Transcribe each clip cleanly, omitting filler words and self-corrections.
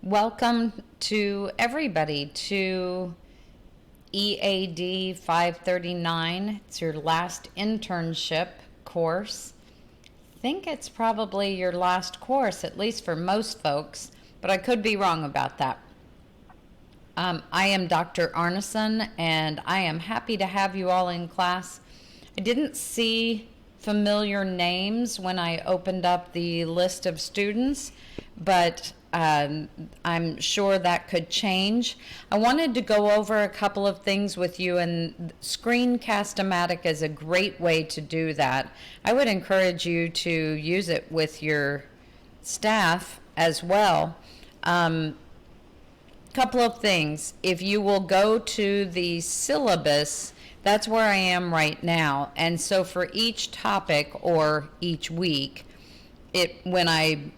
Welcome to everybody to EAD 539. It's your last internship course. I think it's probably your last course, at least for most folks, but I could be wrong about that. I am Dr. Arneson, and I am happy to have you all in class. I didn't see familiar names when I opened up the list of students, but I'm sure that could change. I wanted to go over a couple of things with you, and Screencast-O-Matic is a great way to do that. I would encourage you to use it with your staff as well. Couple of things. If you will go to the syllabus, that's where I am right now. And so for each topic or each week, when I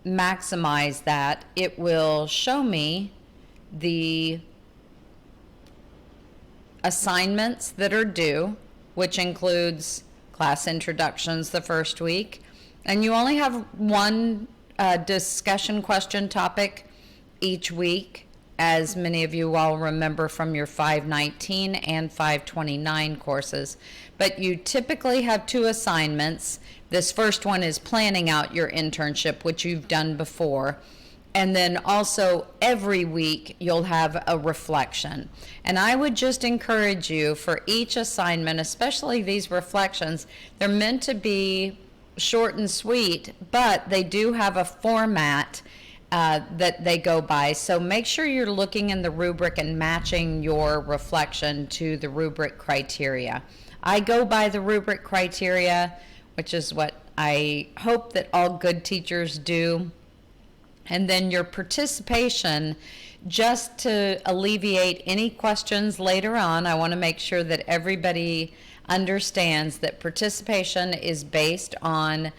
maximize that, it will show me the assignments that are due, which includes class introductions the first week. And you only have one discussion question topic each week, as many of you all remember from your 519 and 529 courses. But you typically have two assignments. This first one is planning out your internship, which you've done before. And then also every week you'll have a reflection. And I would just encourage you for each assignment, especially these reflections, they're meant to be short and sweet, but they do have a format that they go by. So make sure you're looking in the rubric and matching your reflection to the rubric criteria. I go by the rubric criteria, which is what I hope that all good teachers do. And then your participation, just to alleviate any questions later on, I want to make sure that everybody understands that participation is based on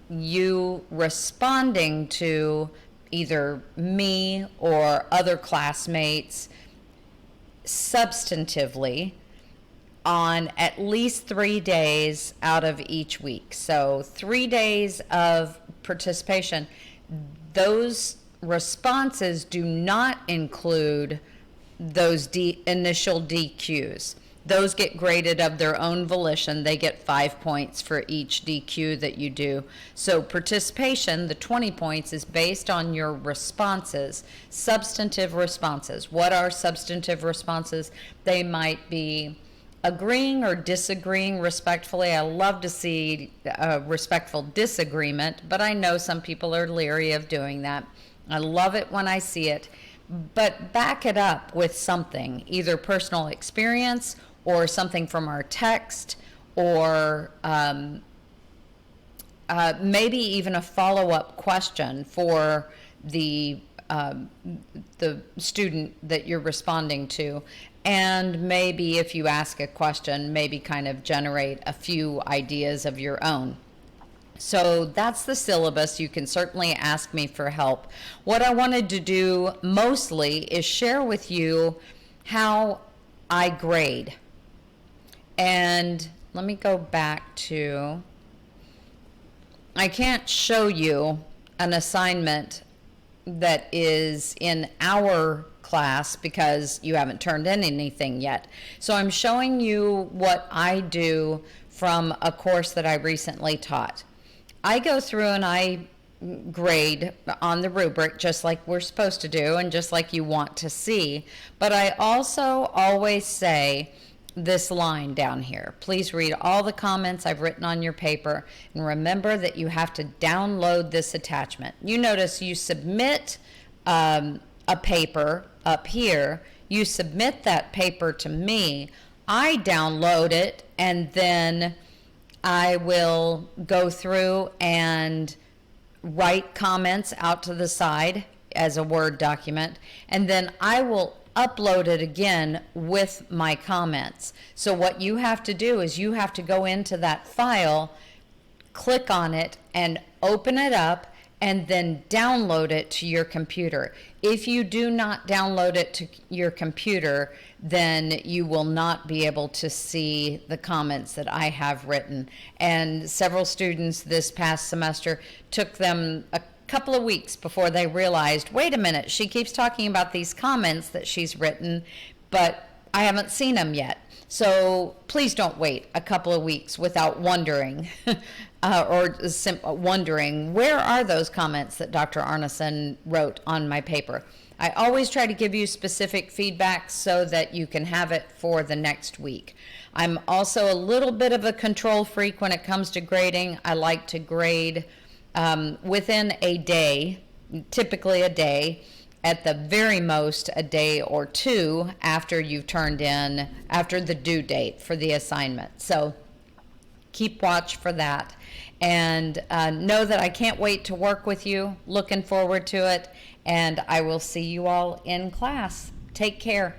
you responding to either me or other classmates substantively on at least 3 days out of each week. So 3 days of participation. Those responses do not include those initial DQs. Those get graded of their own volition. They get 5 points for each DQ that you do. So participation, the 20 points, is based on your responses, substantive responses. What are substantive responses? They might be agreeing or disagreeing respectfully. I love to see a respectful disagreement, but I know some people are leery of doing that. I love it when I see it, but back it up with something, either personal experience or something from our text, or maybe even a follow-up question for the student that you're responding to. And maybe if you ask a question, maybe kind of generate a few ideas of your own. So that's the syllabus. You can certainly ask me for help. What I wanted to do mostly is share with you how I grade. And let me go back to, I can't show you an assignment that is in our class because you haven't turned in anything yet. So I'm showing you what I do from a course that I recently taught. I go through and I grade on the rubric just like we're supposed to do and just like you want to see. But I also always say this line down here. Please read all the comments I've written on your paper, and remember that you have to download this attachment. You notice you submit a paper up here. You submit that paper to me. I download it, and then I will go through and write comments out to the side as a Word document, and then I will upload it again with my comments. So what you have to do is you have to go into that file, click on it, and open it up, and then download it to your computer. If you do not download it to your computer, then you will not be able to see the comments that I have written. And several students this past semester took them couple of weeks before they realized, wait a minute, she keeps talking about these comments that she's written, but I haven't seen them yet. So please don't wait a couple of weeks without wondering wondering, where are those comments that Dr. Arneson wrote on my paper? I always try to give you specific feedback so that you can have it for the next week. I'm also a little bit of a control freak when it comes to grading. I like to grade within a day, typically a day, at the very most a day or two after you've turned in, after the due date for the assignment. So keep watch for that. And know that I can't wait to work with you. Looking forward to it. And I will see you all in class. Take care.